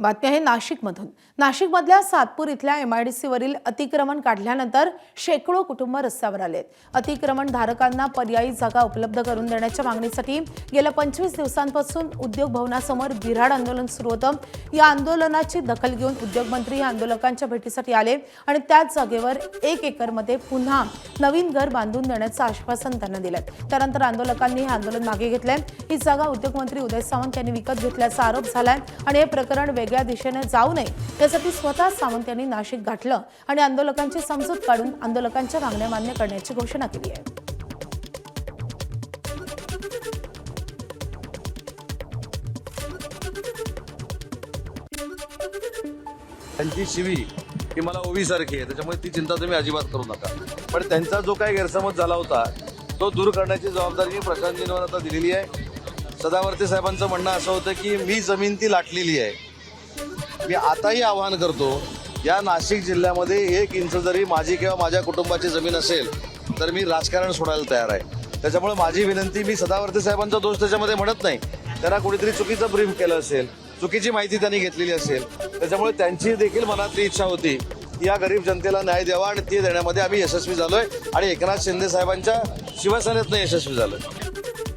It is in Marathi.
बातमी आहे नाशिकमधून। नाशिकमधल्या सातपूर इथल्या MIDC वरील अतिक्रमण काढल्यानंतर शेकडो कुटुंब रस्त्यावर आलेत। अतिक्रमण धारकांना पर्यायी जागा उपलब्ध करून देण्याच्या मागणीसाठी गेल्या 25 दिवसांपासून उद्योग भवनासमोर बिऱ्हाड आंदोलन सुरू होतं। या आंदोलनाची दखल घेऊन उद्योग मंत्री आंदोलकांच्या भेटीसाठी आले आणि त्याच जागेवर 1 एकरमध्ये पुन्हा नवीन घर बांधून देण्याचं आश्वासन त्यांना दिलं। त्यानंतर आंदोलकांनी हे आंदोलन मागे घेतले। ही जागा उद्योग मंत्री उदय सामंत यांनी विकत घेतल्याचा आरोप झालाय आणि हे प्रकरण वेगळ्या दिशेने जाऊ नये यासाठी स्वतः सामंत यांनी नाशिक गाठलं आणि आंदोलकांची समजूत काढून आंदोलकांच्या मागण्या मान्य करण्याची घोषणा केली आहे। त्यांची शिवी ही मला ओवी सारखी आहे, त्याच्यामुळे ती चिंता तुम्ही अजिबात करू नका। पण त्यांचा जो काही गैरसमज झाला होता तो दूर करण्याची जबाबदारी प्रशासनावर आता दिलेली आहे। सदावर्ते साहेबांचं म्हणणं असं होतं की मी जमीन ती लाटलेली आहे। मी आताही आवाहन करतो, या नाशिक जिल्ह्यामध्ये 1 इंच जरी माझी किंवा माझ्या कुटुंबाची जमीन असेल तर मी राजकारण सोडायला तयार आहे। त्याच्यामुळे माझी विनंती, मी सदावर्ते साहेबांचा दोष त्याच्यामध्ये म्हणत नाही, त्यांना कोणीतरी चुकीचं ब्रीफ केलं असेल, चुकीची माहिती त्यांनी घेतलेली असेल, त्याच्यामुळे त्यांची देखील मनातली इच्छा होती की या गरीब जनतेला न्याय द्यावा आणि ते देण्यामध्ये आम्ही यशस्वी झालोय आणि एकनाथ शिंदे साहेबांच्या शिवसेनेतनं यशस्वी झालोय।